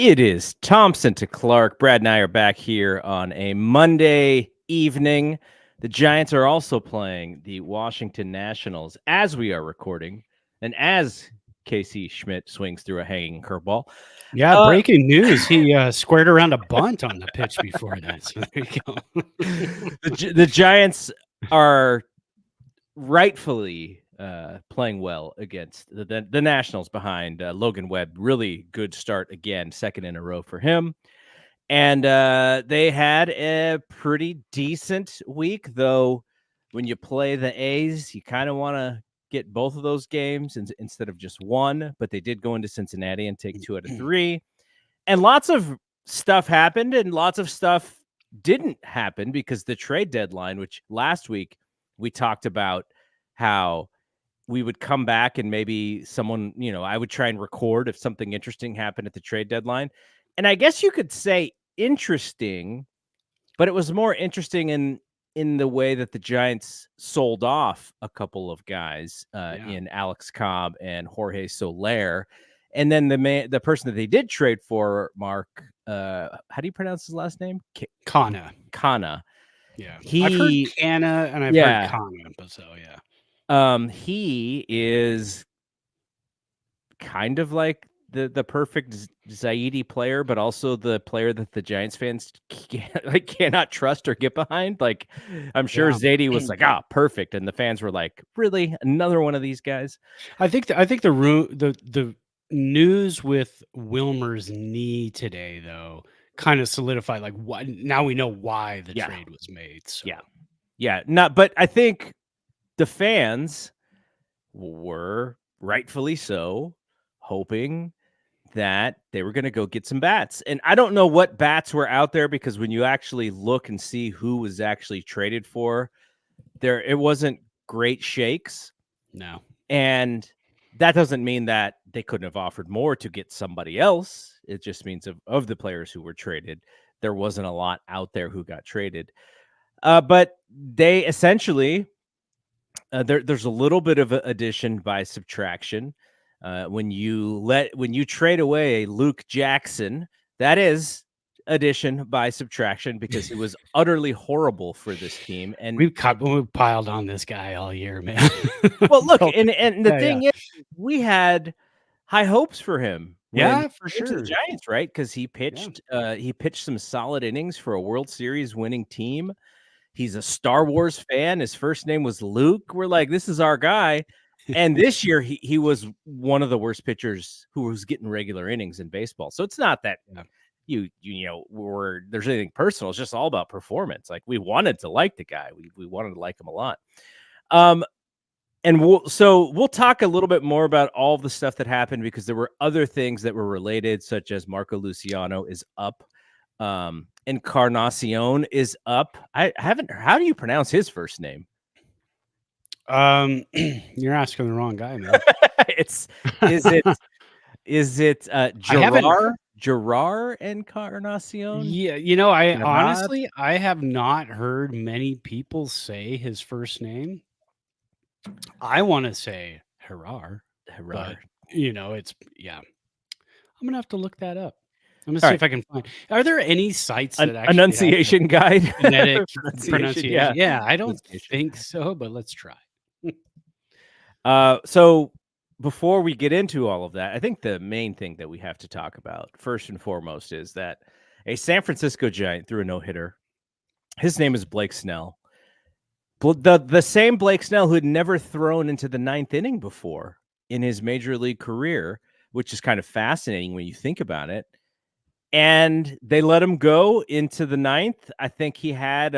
It is Thompson to Clark. Brad and I are back here on a Monday evening. The Giants are also playing the Washington Nationals as we are recording, and as Casey Schmidt swings through a hanging curveball. Yeah, breaking news. He squared around a bunt on the pitch before that. So there you go. The Giants are rightfully playing well against the Nationals behind Logan Webb. Really good start again, second in a row for him. And they had a pretty decent week, though. When you play the A's, you kind of want to get both of those games instead of just one. But they did go into Cincinnati and take 2 out of 3. And lots of stuff happened and lots of stuff didn't happen because the trade deadline, which last week we talked about how we would come back and maybe someone, I would try and record if something interesting happened at the trade deadline. And I guess you could say interesting, but it was more interesting in the way that the Giants sold off a couple of guys in Alex Cobb and Jorge Soler. And then the person that they did trade for, Mark, how do you pronounce his last name? Kana. Yeah. I've heard Kana and I've heard Kana, but so yeah. He is kind of like the perfect Zaidi player, but also the player that the Giants fans cannot trust or get behind. Like, I'm sure Zaidi was like, perfect, and the fans were like, really, another one of these guys. I think the news with Wilmer's knee today, though, kind of solidified like what. Now we know why the trade was made. So. But I think the fans were rightfully so hoping that they were going to go get some bats. And I don't know what bats were out there, because when you actually look and see who was actually traded for, it wasn't great shakes. No. And that doesn't mean that they couldn't have offered more to get somebody else. It just means of the players who were traded, there wasn't a lot out there who got traded. But they essentially, there's a little bit of addition by subtraction. When you trade away Luke Jackson, that is addition by subtraction, because he was utterly horrible for this team. And we've piled on this guy all year, man. Well, look, and the thing is, we had high hopes for him. For sure. To the Giants, right? Because he pitched some solid innings for a World Series winning team. He's a Star Wars fan. His first name was Luke. We're like, this is our guy. And this year, he was one of the worst pitchers who was getting regular innings in baseball. So it's not that there's anything personal. It's just all about performance. Like, we wanted to like the guy. We wanted to like him a lot. And we'll talk a little bit more about all the stuff that happened, because there were other things that were related, such as Marco Luciano is up. Encarnacion is up. How do you pronounce his first name? You're asking the wrong guy, man. Is it Gerard Encarnacion? Yeah, I honestly have not heard many people say his first name. I want to say Gerard. But, it's I'm gonna have to look that up. I'm gonna see if I can find. Are there any sites that actually enunciation guide? Phonetic pronunciation? Yeah, I don't think so, but let's try. So before we get into all of that, I think the main thing that we have to talk about first and foremost is that a San Francisco Giant threw a no-hitter. His name is Blake Snell. The same Blake Snell who had never thrown into the ninth inning before in his major league career, which is kind of fascinating when you think about it. And they let him go into the ninth. I think he had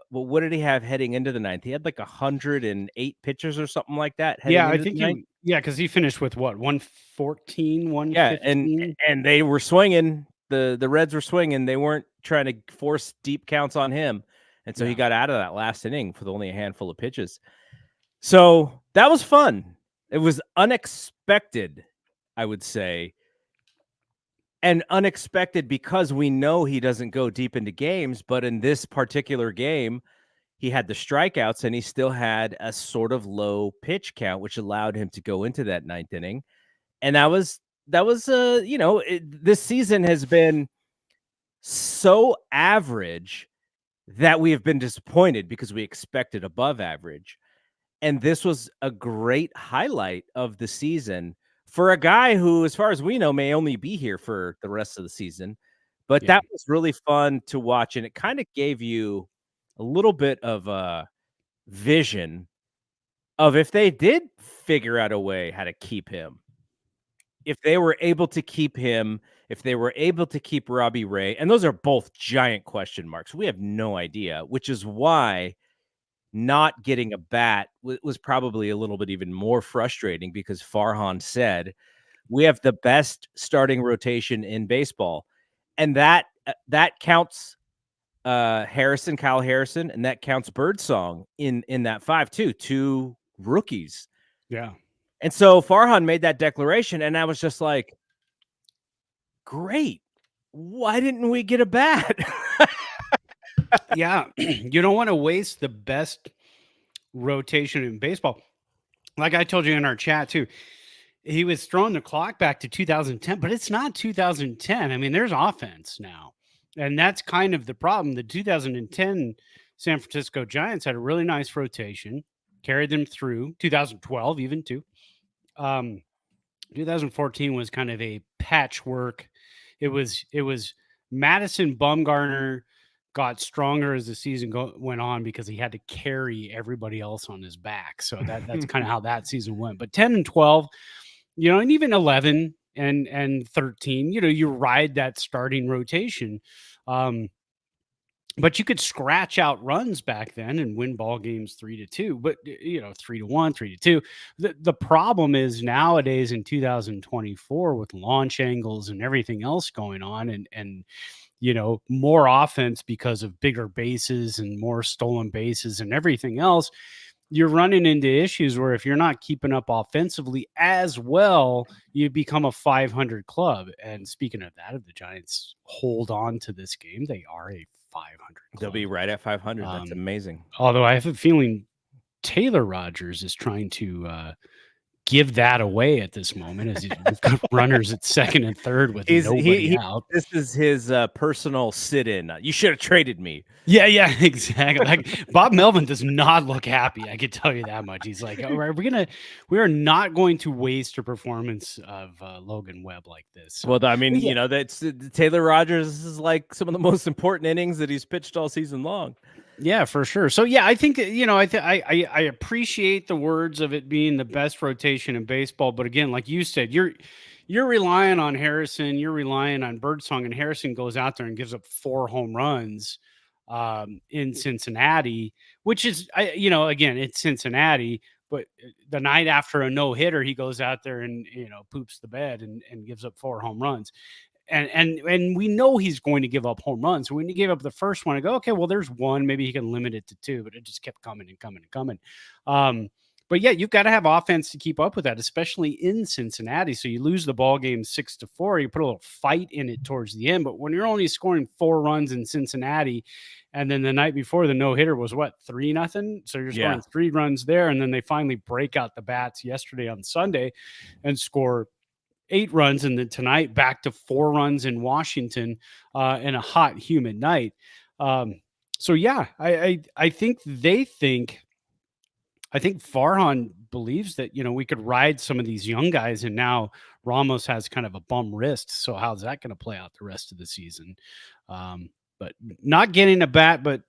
what did he have heading into the ninth? He had like 108 pitches or something like that. I think because he finished with what, 114, 115? Yeah, and they were swinging. The Reds were swinging. They weren't trying to force deep counts on him. And so he got out of that last inning with only a handful of pitches. So that was fun. It was unexpected, I would say. And unexpected because we know he doesn't go deep into games. But in this particular game, he had the strikeouts and he still had a sort of low pitch count, which allowed him to go into that ninth inning. And that was this season has been so average that we have been disappointed because we expected above average. And this was a great highlight of the season for a guy who, as far as we know, may only be here for the rest of the season. But that was really fun to watch, and it kind of gave you a little bit of a vision of if they did figure out a way how to keep him. If they were able to keep him, if they were able to keep Robbie Ray, and those are both giant question marks. We have no idea, which is why not getting a bat was probably a little bit even more frustrating because Farhan said, "We have the best starting rotation in baseball." And that counts Kyle Harrison, and that counts Birdsong in that 5 too, 2 rookies. Yeah. And so Farhan made that declaration, and I was just like, great. Why didn't we get a bat? Yeah. You don't want to waste the best rotation in baseball. Like I told you in our chat too, he was throwing the clock back to 2010, but it's not 2010. I mean, there's offense now. And that's kind of the problem. The 2010 San Francisco Giants had a really nice rotation, carried them through 2012, even too. 2014 was kind of a patchwork. It was Madison Bumgarner got stronger as the season went on because he had to carry everybody else on his back. So that's kind of how that season went. But 10 and 12, and even 11 and 13, you ride that starting rotation. But you could scratch out runs back then and win ball games 3-2, but 3-1, 3-2. The problem is nowadays in 2024 with launch angles and everything else going on and more offense because of bigger bases and more stolen bases and everything else, you're running into issues where if you're not keeping up offensively as well, you become a 500 club. And speaking of that, if the Giants hold on to this game, they are a 500 club. They'll be right at 500. That's amazing. Although I have a feeling Taylor Rogers is trying to give that away at this moment as we've got runners at second and third with nobody out. This is his personal sit-in. You should have traded me. Yeah, exactly. Like Bob Melvin does not look happy. I can tell you that much. He's like, all right, we are not going to waste a performance of Logan Webb like this. So, well, I mean, that's Taylor Rogers is like some of the most important innings that he's pitched all season long. Yeah, for sure. So yeah, I think I appreciate the words of it being the best rotation in baseball, but again, like you said, you're relying on Harrison, you're relying on Birdsong, and Harrison goes out there and gives up 4 home runs in Cincinnati, which is again, it's Cincinnati, but the night after a no-hitter, he goes out there and poops the bed and gives up 4 home runs. And we know he's going to give up home runs. When he gave up the first one, I go, okay, well, there's 1. Maybe he can limit it to 2, but it just kept coming and coming and coming. But yeah, you've got to have offense to keep up with that, especially in Cincinnati. So you lose the ball game 6-4. You put a little fight in it towards the end. But when you're only scoring 4 runs in Cincinnati, and then the night before the no-hitter was 3-0. So you're scoring 3 runs there, and then they finally break out the bats yesterday on Sunday and score 8 runs, and then tonight back to 4 runs in Washington in a hot, humid night. So yeah, I think Farhan believes that we could ride some of these young guys, and now Ramos has kind of a bum wrist. So how's that going to play out the rest of the season? But not getting a bat, but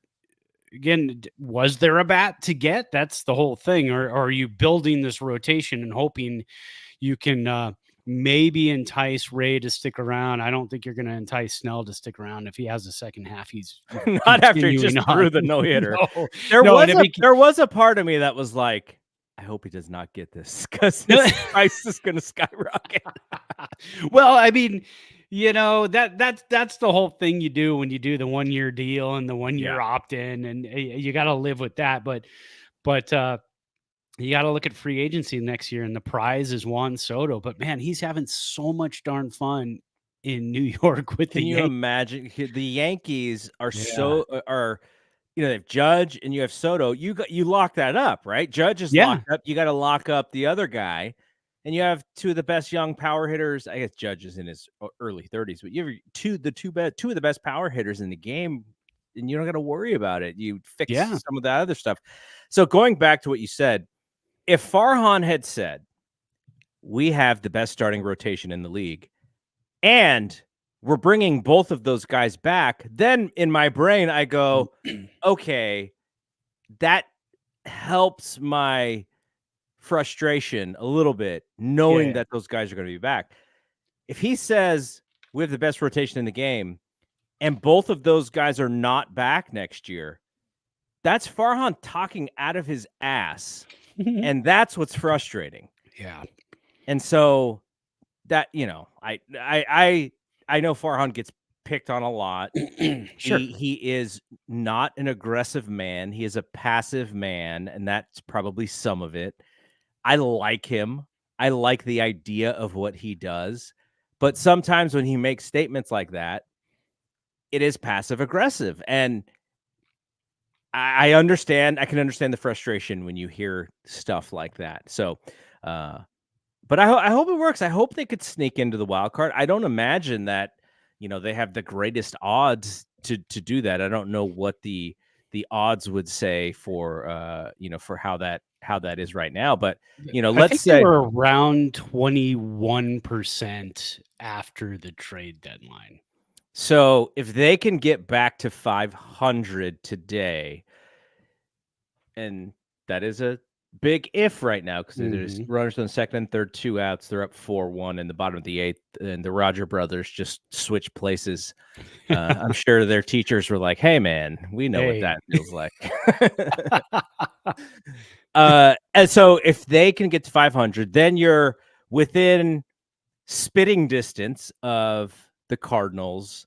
again, was there a bat to get? That's the whole thing. Or are you building this rotation and hoping you can maybe entice Ray to stick around? I don't think you're going to entice Snell to stick around. If he has a second half, he's not after he just threw the no-hitter. There was a part of me that was like, I hope he does not get this because his price is going to skyrocket. Well, I mean, that's the whole thing you do when you do the 1-year deal and the 1-year opt-in, and you got to live with that. But you got to look at free agency next year, and the prize is Juan Soto. But man, he's having so much darn fun in New York with the Yankees. Can you imagine? The Yankees are they have Judge and you have Soto. You lock that up, right? Judge is locked up. You got to lock up the other guy, and you have two of the best young power hitters. I guess Judge is in his early 30s, but you have two of the best power hitters in the game, and you don't got to worry about it. You fix some of that other stuff. So going back to what you said, if Farhan had said, we have the best starting rotation in the league, and we're bringing both of those guys back, then in my brain, I go, okay, that helps my frustration a little bit, knowing that those guys are going to be back. If he says we have the best rotation in the game, and both of those guys are not back next year, that's Farhan talking out of his ass. And that's what's frustrating. Yeah. And so that, I know Farhan gets picked on a lot. Sure. He is not an aggressive man. He is a passive man, and that's probably some of it. I like him. I like the idea of what he does. But sometimes when he makes statements like that, it is passive aggressive. And I understand. I can understand the frustration when you hear stuff like that. So, but I hope it works. I hope they could sneak into the wild card. I don't imagine that, they have the greatest odds to do that. I don't know what the odds would say for, for how that is right now. But, let's say they were around 21% after the trade deadline. So if they can get back to 500 today, and that is a big if right now, because there's runners on the second and third, 2 outs. They're up 4-1 in the bottom of the 8th, and the Roger brothers just switched places. I'm sure their teachers were like, "Hey, man, we know what that feels like." And so if they can get to 500, then you're within spitting distance of the Cardinals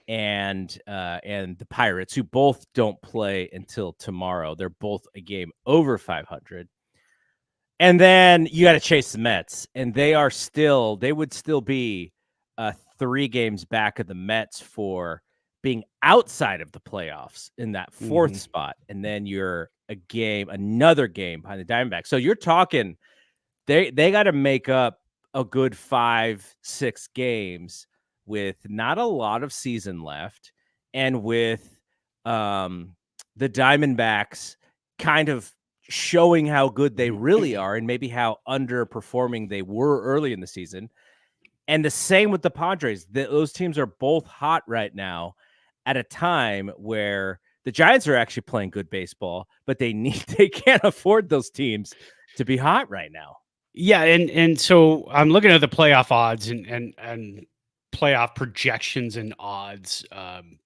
and the Pirates, who both don't play until tomorrow. They're both a game over 500. And then you got to chase the Mets, and they would still be 3 games back of the Mets for being outside of the playoffs in that 4th spot. And then you're another game behind the Diamondbacks. So you're talking, they got to make up a good 5-6 games with not a lot of season left, and with the Diamondbacks kind of showing how good they really are and maybe how underperforming they were early in the season. And the same with the Padres. Those teams are both hot right now at a time where the Giants are actually playing good baseball, but they can't afford those teams to be hot right now. Yeah, and so I'm looking at the playoff odds and playoff projections and odds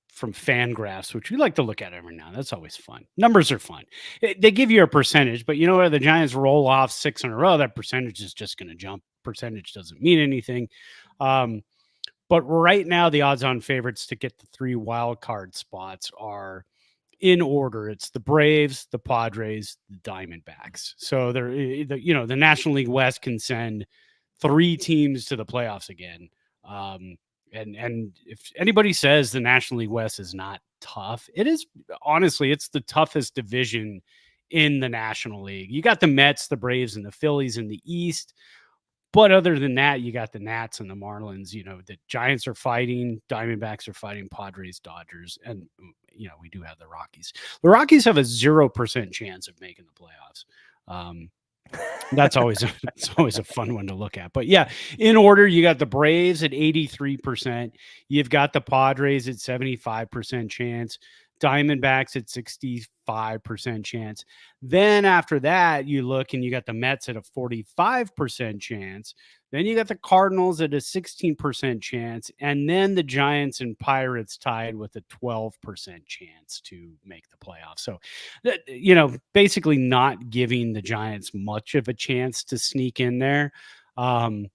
from Fangraphs, which we like to look at every now and then. That's always fun. Numbers are fun. They give you a percentage, but the Giants roll off 6 in a row, that percentage is just going to jump. Percentage doesn't mean anything. But right now, the odds-on favorites to get the 3 wild card spots are in order. It's the Braves, the Padres, the Diamondbacks. So the National League West can send 3 teams to the playoffs again. And if anybody says the National League West is not tough, it is. Honestly, it's the toughest division in the National League. You got the Mets, the Braves, and the Phillies in the East. But other than that, you got the Nats and the Marlins. The Giants are fighting, Diamondbacks are fighting, Padres, Dodgers, and we do have the Rockies. The Rockies have a 0% chance of making the playoffs. That's always a fun one to look at. But yeah, in order, you got the Braves at 83%. You've got the Padres at 75% chance. Diamondbacks at 65% chance. Then after that, you look and you got the Mets at a 45% chance. Then you got the Cardinals at a 16% chance. And then the Giants and Pirates tied with a 12% chance to make the playoffs. So, basically not giving the Giants much of a chance to sneak in there. And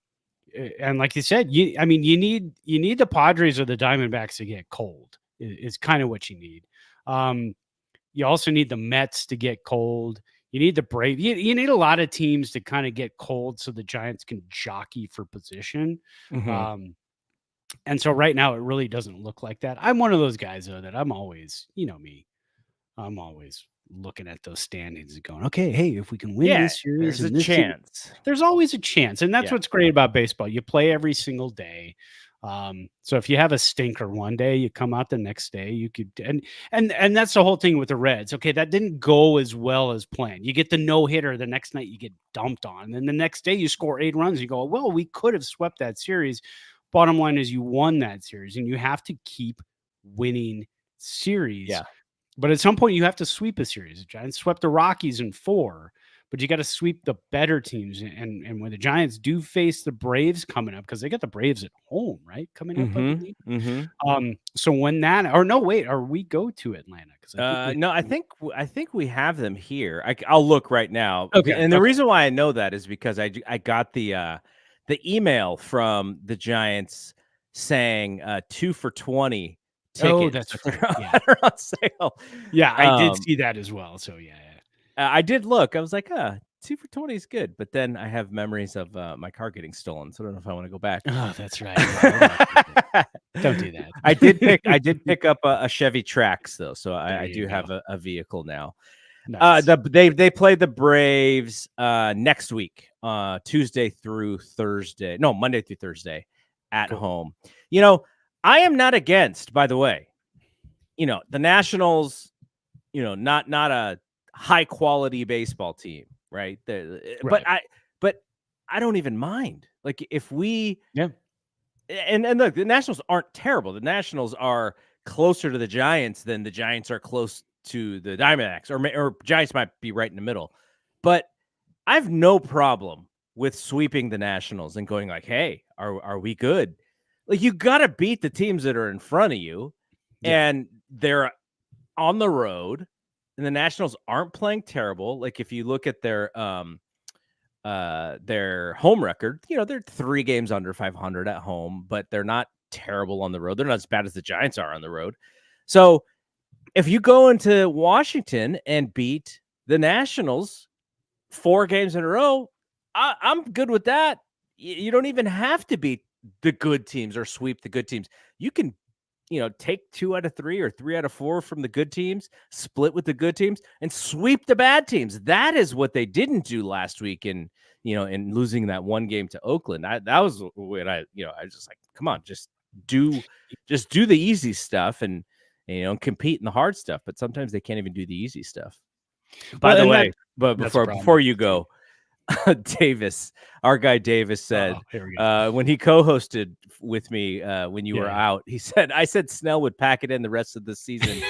like you said, you need the Padres or the Diamondbacks to get cold is kind of what you need. You also need the Mets to get cold. You need the Braves. You need a lot of teams to kind of get cold so the Giants can jockey for position. And so right now it really doesn't look like that. I'm one of those guys though that I'm always, me, I'm always looking at those standings and going, okay, hey, if we can win this series there's and a this series, chance. there's always a chance. And that's what's great about baseball. You play every single day. So if you have a stinker one day, you come out the next day, you could, and that's the whole thing with the Reds. Okay, that didn't go as well as planned. You get the no-hitter, the next night you get dumped on, and then the next day you score 8 runs. You go, well, we could have swept that series. Bottom line is you won that series, and you have to keep winning series. Yeah. But at some point, you have to sweep a series. The Giants swept the Rockies in 4, but you got to sweep the better teams. And when the Giants do face the Braves coming up, because they got the Braves at home, right? Coming up, I believe. So when that, or no, wait, are we go to Atlanta? No, I think we have them here. I'll look right now. Okay. And the reason why I know that is because I got the email from the Giants saying 2 for 20 tickets. Oh, that's right. Yeah. Are on sale. Yeah, I did see that as well. So yeah. I did look. I was like, 2 for 20 is good. But then I have memories of my car getting stolen, so I don't know if I want to go back. Oh, that's right. Yeah, don't do that. I did pick up a Chevy Trax though, so I do have a vehicle now. Nice. They play the Braves next week, Tuesday through Thursday. No, Monday through Thursday at home. You know, I am not against, by the way, the Nationals, not a high quality baseball team, right? But I don't even mind. Like if we and look, the Nationals aren't terrible. The Nationals are closer to the Giants than the Giants are close to the Diamondbacks, or Giants might be right in the middle. But I have no problem with sweeping the Nationals and going like, hey, are we good? Like you got to beat the teams that are in front of you, and they're on the road, and the Nationals aren't playing terrible. Like if you look at their home record, they're 3 games under 500 at home, but they're not terrible on the road. They're not as bad as the Giants are on the road. So if you go into Washington and beat the Nationals 4 games in a row, I'm good with that. You don't even have to beat the good teams or sweep the good teams. You can, take 2 out of 3 or 3 out of 4 from the good teams, split with the good teams, and sweep the bad teams. That is what they didn't do last week in losing that 1 game to Oakland. That was when I was just like, come on, just do the easy stuff and compete in the hard stuff. But sometimes they can't even do the easy stuff. By the way, but before you go, Davis, our guy Davis said when he co-hosted with me when you were out, he said, I said Snell would pack it in the rest of the season.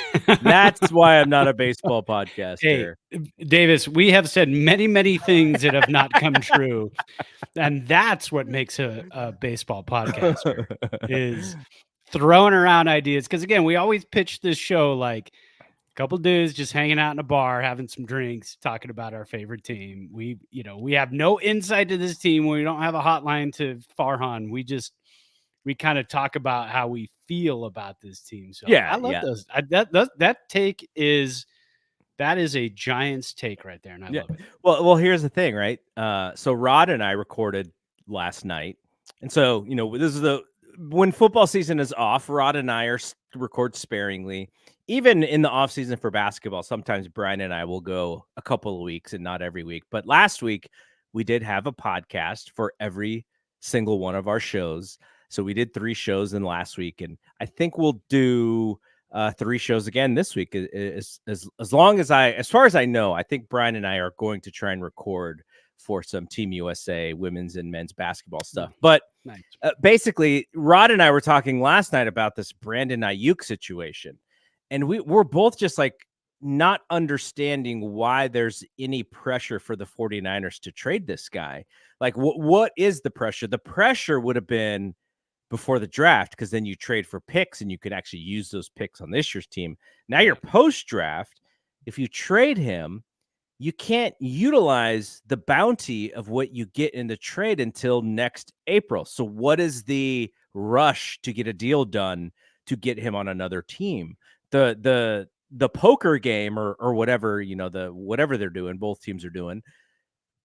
That's why I'm not a baseball podcaster. Hey, Davis, we have said many, many things that have not come true. And that's what makes a baseball podcaster is throwing around ideas. Because again, we always pitch this show like couple dudes just hanging out in a bar, having some drinks, talking about our favorite team. We have no insight to this team. We don't have a hotline to Farhan. We kind of talk about how we feel about this team. So I love those. That take is a Giants take right there, and I love it. Well, here's the thing, right? So Rod and I recorded last night, and so this is when football season is off. Rod and I record sparingly. Even in the off season for basketball, sometimes Brian and I will go a couple of weeks and not every week. But last week we did have a podcast for every single one of our shows. So we did 3 shows in last week, and I think we'll do 3 shows again this week. As far as I know, I think Brian and I are going to try and record for some Team USA women's and men's basketball stuff. But nice. Basically, Rod and I were talking last night about this Brandon Ayuk situation. And we're both just like not understanding why there's any pressure for the 49ers to trade this guy. Like, what is the pressure? The pressure would have been before the draft, because then you trade for picks and you could actually use those picks on this year's team. Now you're post-draft. If you trade him, you can't utilize the bounty of what you get in the trade until next April. So what is the rush to get a deal done to get him on another team? The poker game or whatever, whatever they're doing, both teams are doing.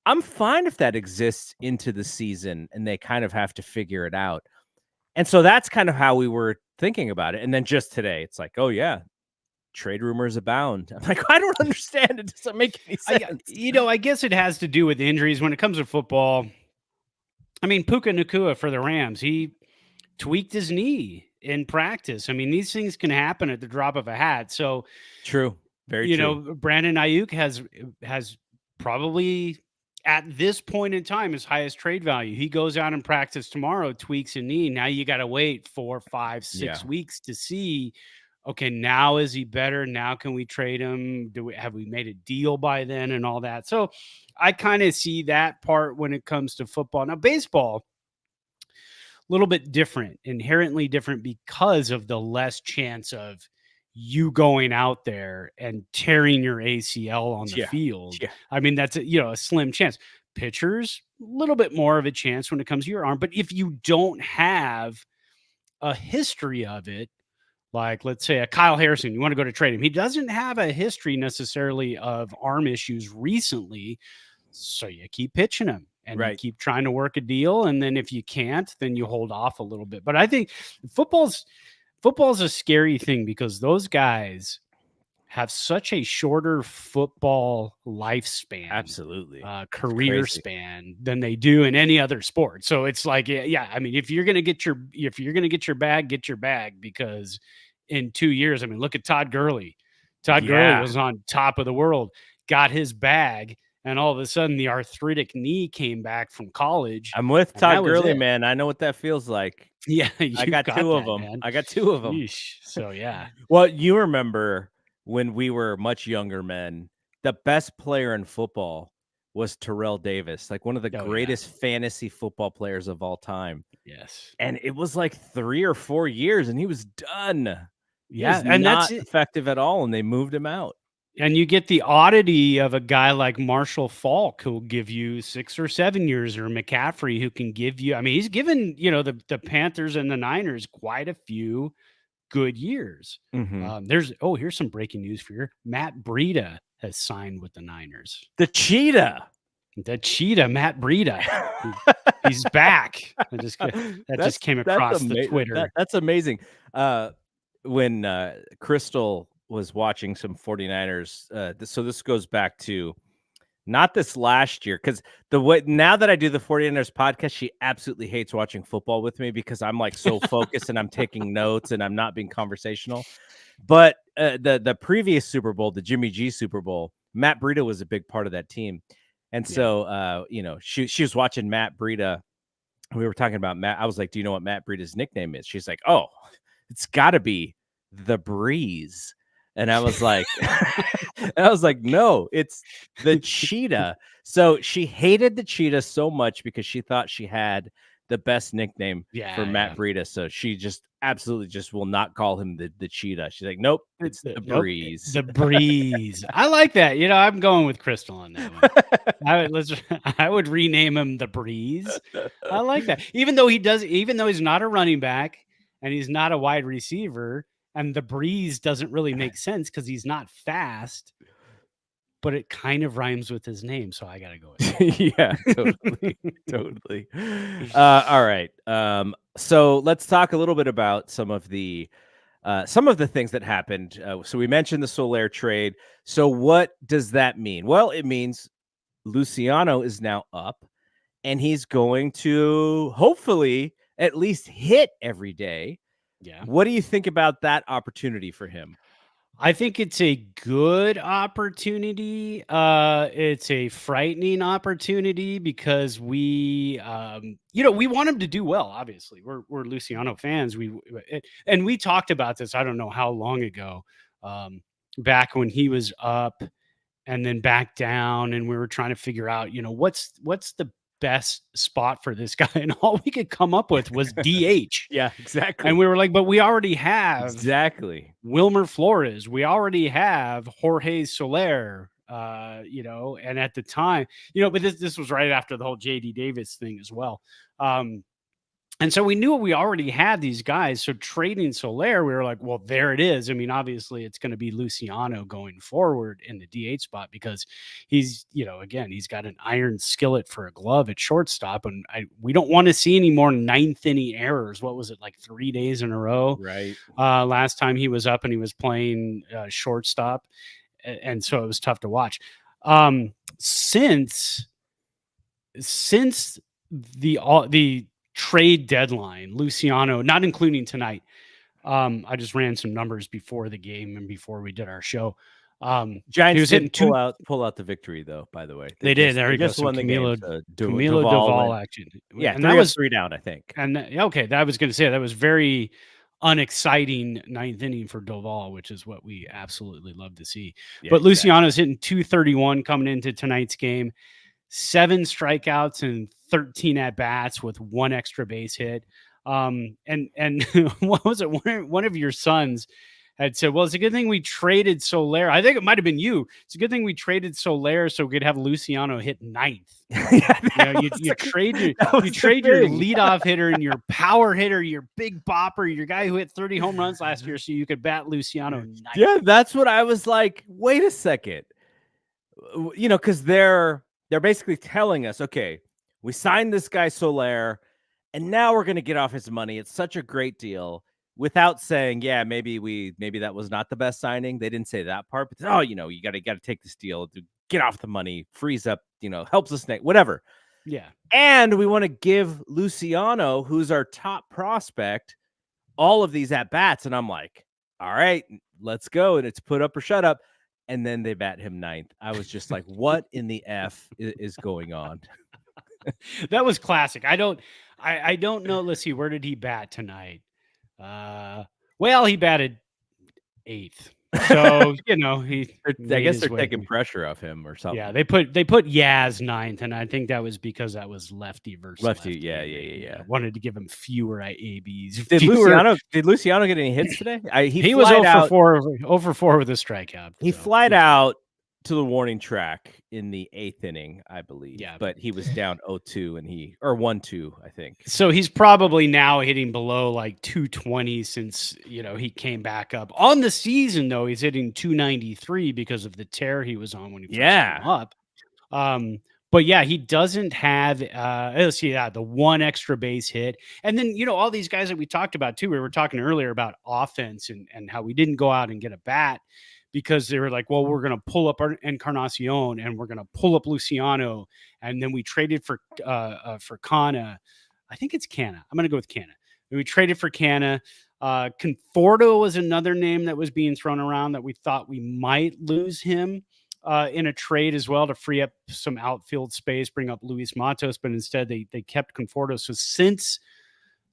I'm fine if that exists into the season and they kind of have to figure it out. And so that's kind of how we were thinking about it. And then just today, it's like, oh yeah, trade rumors abound. I'm like, I don't understand. It doesn't make any sense. I guess it has to do with injuries when it comes to football. I mean, Puka Nacua for the Rams, he tweaked his knee in practice. I mean, these things can happen at the drop of a hat. So true. Very true. Brandon Ayuk has probably at this point in time his highest trade value. He goes out in practice tomorrow, tweaks a knee. Now you got to wait 4, 5, 6 weeks to see. Okay, now is he better? Now can we trade him? Have we made a deal by then and all that? So I kind of see that part when it comes to football. Now baseball, a little bit different, inherently different because of the less chance of you going out there and tearing your ACL on the field. Yeah. I mean, that's a slim chance. Pitchers, a little bit more of a chance when it comes to your arm. But if you don't have a history of it, like let's say a Kyle Harrison, you want to go to trade him. He doesn't have a history necessarily of arm issues recently. So you keep pitching him and you keep trying to work a deal. And then if you can't, then you hold off a little bit. But I think football's a scary thing because those guys have such a shorter football lifespan, absolutely, career span than they do in any other sport. So it's like, yeah. I mean, if you're gonna get your bag, get your bag, because in 2 years, I mean, look at Todd Gurley. Todd Gurley was on top of the world, got his bag, and all of a sudden the arthritic knee came back from college. I'm with Todd Gurley, man. I know what that feels like. Yeah, I got two of them. I got two of them. Yeesh. So yeah. Well, you remember when we were much younger men, the best player in football was Terrell Davis, like one of the greatest fantasy football players of all time. Yes. And it was like 3 or 4 years and he was done. Yeah. And not effective at all. And they moved him out. And you get the oddity of a guy like Marshall Faulk, who will give you 6 or 7 years, or McCaffrey, who can give you, I mean, he's given, the Panthers and the Niners quite a few good years. Mm-hmm. Here's some breaking news for you. Matt Breida has signed with the Niners. The Cheetah, Matt Breida. He's back. That just came across the Twitter. That's amazing. When Crystal was watching some 49ers, so this goes back to not this last year, because now that I do the 49ers podcast, she absolutely hates watching football with me because I'm like so focused and I'm taking notes and I'm not being conversational. But the previous Super Bowl, the Jimmy G Super Bowl, Matt Breida was a big part of that team. And so, she was watching Matt Breida. We were talking about Matt. I was like, do you know what Matt Breida's nickname is? She's like, oh, it's got to be the Breeze. And I was like, no, it's the Cheetah. So she hated the Cheetah so much because she thought she had the best nickname for Matt Breida. So she just absolutely just will not call him the Cheetah. She's like, nope, it's the Breeze. The Breeze. I like that. I'm going with Crystal on that one. I would rename him the Breeze. I like that. Even though he's not a running back and he's not a wide receiver, and the Breeze doesn't really make sense because he's not fast, but it kind of rhymes with his name. So I got to go with it. Yeah, totally. All right. So let's talk a little bit about some of the things that happened. So we mentioned the Soler trade. So what does that mean? Well, it means Luciano is now up and he's going to hopefully at least hit every day. Yeah. What do you think about that opportunity for him? I think it's a good opportunity. It's a frightening opportunity because we want him to do well. Obviously, we're Luciano fans. And we talked about this. I don't know how long ago, back when he was up and then back down, and we were trying to figure out, what's the best spot for this guy, and all we could come up with was DH. Yeah, exactly. And we were like, but we already have Wilmer Flores. We already have Jorge Soler. And at the time, but this was right after the whole JD Davis thing as well. And so we knew we already had these guys. So trading Soler, we were like, well, there it is. I mean, obviously it's going to be Luciano going forward in the DH spot because he's, again, he's got an iron skillet for a glove at shortstop. And we don't want to see any more ninth inning errors. What was it, like 3 days in a row? Right. Last time he was up and he was playing shortstop. And so it was tough to watch. Since the trade deadline, Luciano, not including tonight. I just ran some numbers before the game and before we did our show. Giants didn't pull out the victory though. By the way, they did. There you go. Just won the game. So Camilo Doval action. Yeah, and that was 3 down, I think. And okay, that was going to say that was very unexciting ninth inning for Doval, which is what we absolutely love to see. Yeah, but Luciano's hitting 231 coming into tonight's game. 7 strikeouts and 13 at bats with 1 extra base hit. And what was it? One of your sons had said, well, it's a good thing we traded Soler. I think it might've been you. It's a good thing we traded Soler so we could have Luciano hit 9th. You trade your leadoff hitter and your power hitter, your big bopper, your guy who hit 30 home runs last year so you could bat Luciano 9th. Yeah, that's what I was like, wait a second. Because they're basically telling us, okay, we signed this guy Soler, and now we're going to get off his money. It's such a great deal, without saying, yeah, maybe that was not the best signing. They didn't say that part, but you got to take this deal to get off the money, frees up, helps us whatever. Yeah, and we want to give Luciano, who's our top prospect, all of these at bats, and I'm like, all right, let's go, and it's put up or shut up. And then they bat him 9th. I was just like, what in the F is going on? That was classic. I don't know. Let's see. Where did he bat tonight? Well, he batted 8th. So, I guess they're taking pressure off him or something. Yeah, they put Yaz 9th, and I think that was because that was lefty versus lefty. Yeah. Wanted to give him fewer ABs. Did Luciano get any hits today? He was 0 for 4 with a strikeout. He flied out to the warning track in the 8th inning, I believe. Yeah, but he was down 0-2 or 1-2, I think. So he's probably now hitting below like 220 since he came back up. On the season though, he's hitting 293 because of the tear he was on when he first came up. But yeah, he doesn't have the 1 extra base hit. And then, all these guys that we talked about too, we were talking earlier about offense and how we didn't go out and get a bat, because they were like, well, we're going to pull up our Encarnacion and we're going to pull up Luciano. And then we traded for Canna. I think it's Canna. I'm going to go with Canna. And we traded for Canna. Conforto was another name that was being thrown around that we thought we might lose him in a trade as well to free up some outfield space, bring up Luis Matos. But instead they kept Conforto. So since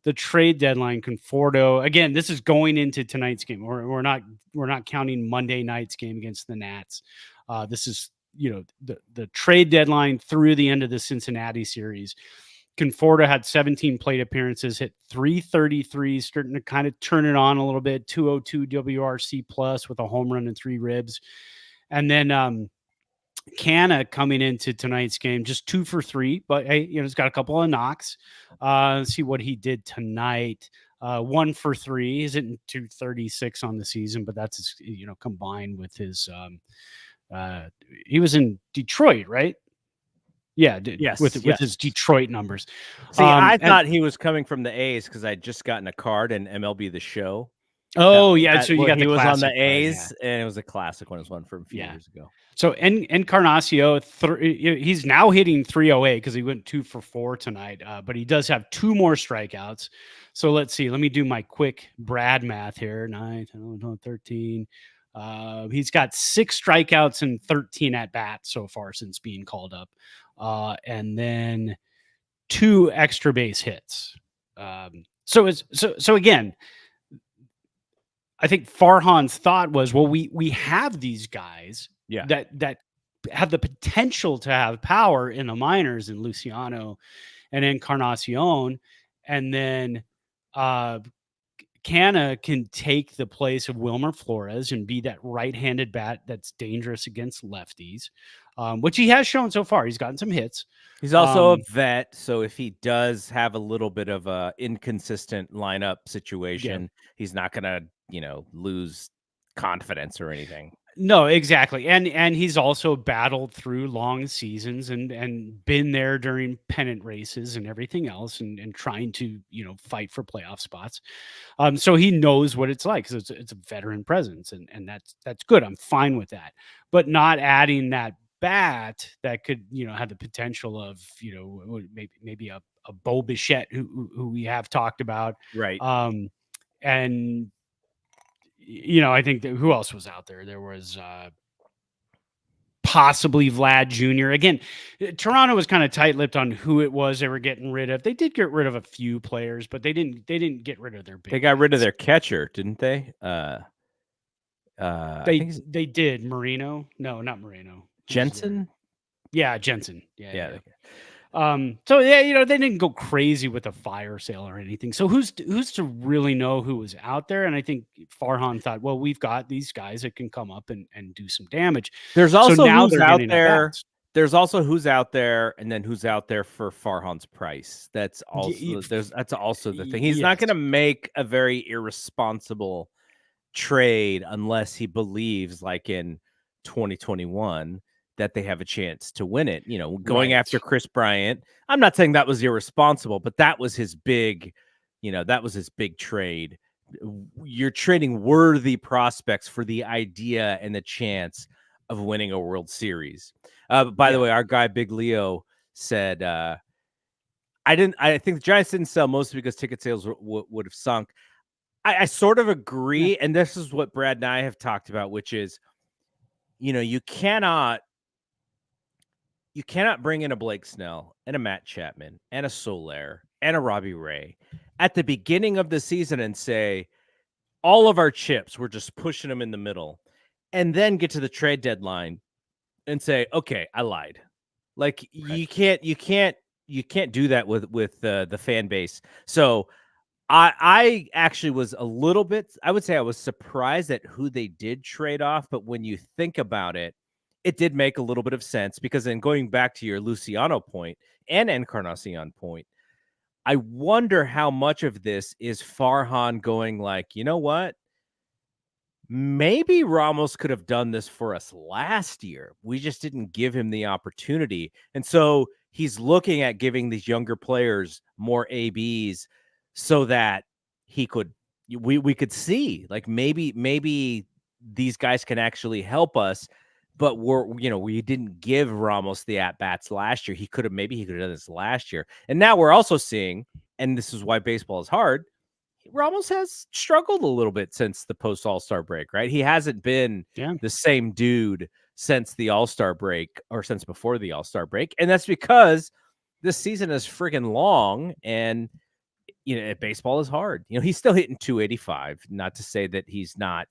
the trade deadline, Conforto, again, this is going into tonight's game. We're not counting Monday night's game against the Nats. This is, the trade deadline through the end of the Cincinnati series. Conforto had 17 plate appearances, hit 333, starting to kind of turn it on a little bit, 202 WRC plus with a home run and 3 ribs. And then Canna coming into tonight's game, just 2 for 3, but hey, he's got a couple of knocks. Let's see what he did tonight. 1 for 3. He's hitting 236 on the season, but that's combined with his. He was in Detroit, right? Yeah, yes, with his Detroit numbers. See, I thought he was coming from the A's because I'd just gotten a card in MLB The Show. Oh, yeah. So you got he was on the A's, and it was a classic one. It was one from a few years ago. So Encarnacion, he's now hitting 308 because he went 2 for 4 tonight, but he does have 2 more strikeouts. So let's see. Let me do my quick Brad math here. 9, 10, 11, 12, 13. He's got 6 strikeouts and 13 at bats so far since being called up, and then 2 extra base hits. So again, I think Farhan's thought was, well, we have these guys that have the potential to have power in the minors, in Luciano and Encarnacion, and then Canna can take the place of Wilmer Flores and be that right-handed bat that's dangerous against lefties. which he has shown so far. He's gotten some hits. He's also a vet, so if he does have a little bit of a inconsistent lineup situation, he's not gonna, lose confidence or anything. No, exactly. And he's also battled through long seasons and been there during pennant races and everything else and trying to, fight for playoff spots. So he knows what it's like because it's a veteran presence and that's good. I'm fine with that. But not adding that bat that could, have the potential of, maybe a Bo Bichette who we have talked about. Right. And I think that who else was out there? There was possibly Vlad Jr. Again, Toronto was kind of tight-lipped on who it was they were getting rid of. They did get rid of a few players, but they didn't get rid of their big. They got rid of their catcher, didn't they? They did. Marino? No, not Marino. Jensen? Yeah, Jensen. Yeah. So yeah, they didn't go crazy with a fire sale or anything. So who's to really know who was out there? And I think Farhan thought, well, we've got these guys that can come up and do some damage. There's also who's out there. There's also who's out there, and then who's out there for Farhan's price. That's also that's also the thing. He's not going to make a very irresponsible trade unless he believes, like in 2021, that they have a chance to win it. Going after Chris Bryant. I'm not saying that was irresponsible, but that was his big, trade. You're trading worthy prospects for the idea and the chance of winning a World Series. By the way, our guy Big Leo said, I think the Giants didn't sell mostly because ticket sales would have sunk. I sort of agree. And this is what Brad and I have talked about, which is, you cannot bring in a Blake Snell and a Matt Chapman and a Soler and a Robbie Ray at the beginning of the season and say, all of our chips, we're just pushing them in the middle, and then get to the trade deadline and say, okay, I lied. Like you can't do that with the fan base. So I actually was a little bit, I would say I was surprised at who they did trade off. But when you think about it, it did make a little bit of sense because then going back to your Luciano point and Encarnacion point, I wonder how much of this is Farhan going like, you know what? Maybe Ramos could have done this for us last year. We just didn't give him the opportunity. And so he's looking at giving these younger players more ABs so that we could see like maybe these guys can actually help us. But we didn't give Ramos the at-bats last year. He could have done this last year. And now we're also seeing, and this is why baseball is hard, Ramos has struggled a little bit since the post-All-Star break, right? He hasn't been the same dude since the All-Star break or since before the All-Star break. And that's because this season is friggin' long and, baseball is hard. He's still hitting 285. Not to say that he's not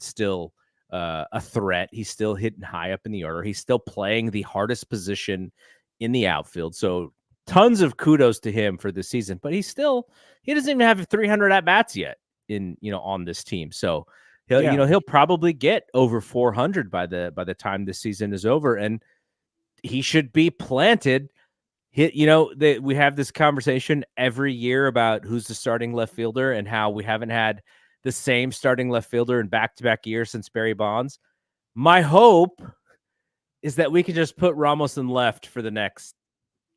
still a threat. He's still hitting high up in the order. He's still playing the hardest position in the outfield. So tons of kudos to him for this season, but he doesn't even have 300 at bats yet on this team. So he'll probably get over 400 by the time this season is over, and he should be planted. We have this conversation every year about who's the starting left fielder and how we haven't had the same starting left fielder in back-to-back years since Barry Bonds. My hope is that we can just put Ramos in left for the next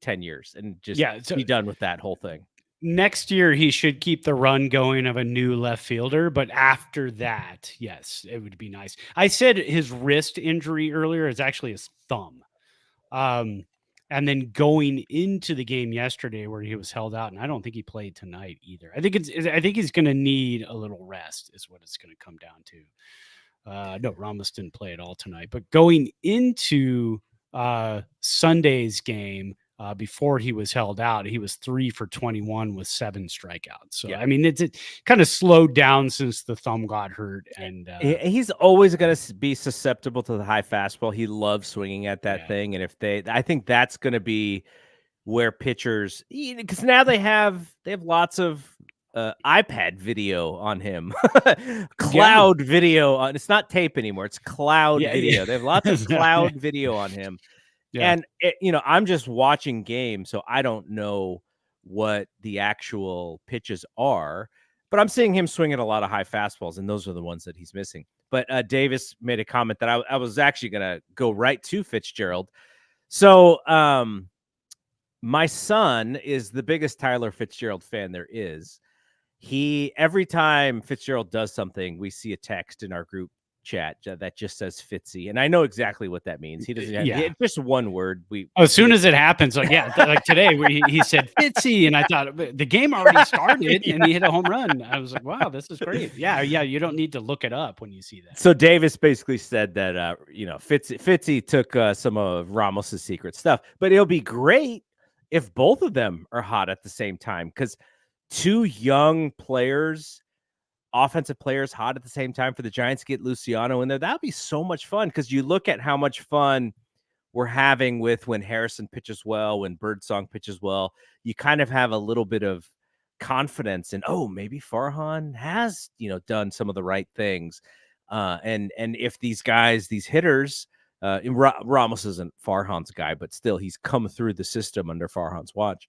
10 years and just be done with that whole thing. Next year, he should keep the run going of a new left fielder. But after that, yes, it would be nice. I said his wrist injury earlier is actually his thumb. And then going into the game yesterday where he was held out, and I don't think he played tonight either. I think he's going to need a little rest is what it's going to come down to. No, Ramos didn't play at all tonight, but going into Sunday's game before he was held out, he was 3 for 21 with 7 strikeouts. So, I mean, it's kind of slowed down since the thumb got hurt. And he's always going to be susceptible to the high fastball. He loves swinging at that thing. And I think that's going to be where pitchers, because now they have lots of iPad video on him, cloud video on. It's not tape anymore. It's cloud video. They have lots of cloud video on him. And I'm just watching games, so I don't know what the actual pitches are, but I'm seeing him swinging a lot of high fastballs, and those are the ones that he's missing. But Davis made a comment that I was actually going to go right to Fitzgerald. So my son is the biggest Tyler Fitzgerald fan there is. Every time Fitzgerald does something, we see a text in our group chat that just says Fitzy, and I know exactly what that means. He doesn't have it's just one word. As soon as it happens, like today he said Fitzy, and I thought the game already started, and he hit a home run. I was like, wow, this is great. Yeah, you don't need to look it up when you see that. So Davis basically said that Fitzy took some of Ramos's secret stuff, but it'll be great if both of them are hot at the same time, because two young players, offensive players, hot at the same time for the Giants, get Luciano in there. That'd be so much fun, because you look at how much fun we're having with when Harrison pitches well, when Birdsong pitches well. You kind of have a little bit of confidence in, maybe Farhan has done some of the right things, and if these guys, these hitters, Ramos isn't Farhan's guy, but still he's come through the system under Farhan's watch.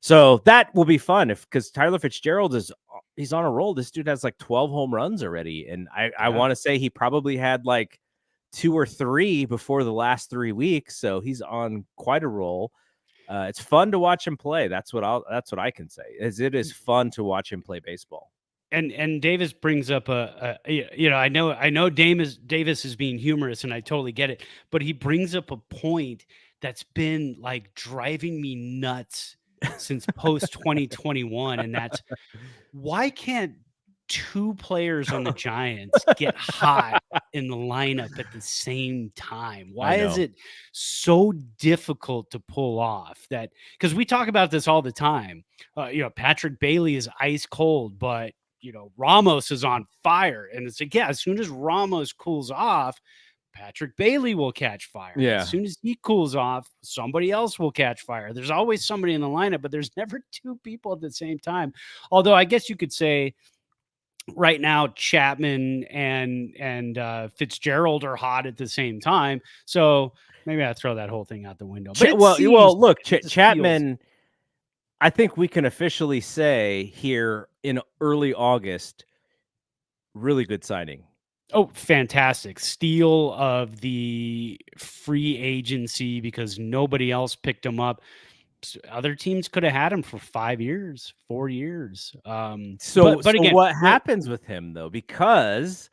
So that will be fun, because Tyler Fitzgerald he's on a roll. This dude has like 12 home runs already. And I want to say he probably had like 2 or 3 before the last 3 weeks. So he's on quite a roll. It's fun to watch him play. That's what I can say, is it is fun to watch him play baseball. And Davis brings up I know Davis is being humorous, and I totally get it, but he brings up a point that's been like driving me nuts since post 2021, and that's, why can't 2 players on the Giants get hot in the lineup at the same time? Why is it so difficult to pull off that? Because we talk about this all the time. Patrick Bailey is ice cold, but Ramos is on fire, and it's like, as soon as Ramos cools off, Patrick Bailey will catch fire. Yeah. As soon as he cools off, somebody else will catch fire. There's always somebody in the lineup, but there's never 2 people at the same time. Although I guess you could say right now Chapman and Fitzgerald are hot at the same time. So maybe I throw that whole thing out the window. But look, Chapman, I think we can officially say here in early August, really good signing. Oh, fantastic. Steal of the free agency, because nobody else picked him up. Other teams could have had him for 5 years, 4 years. But again, what happens with him, though? Because,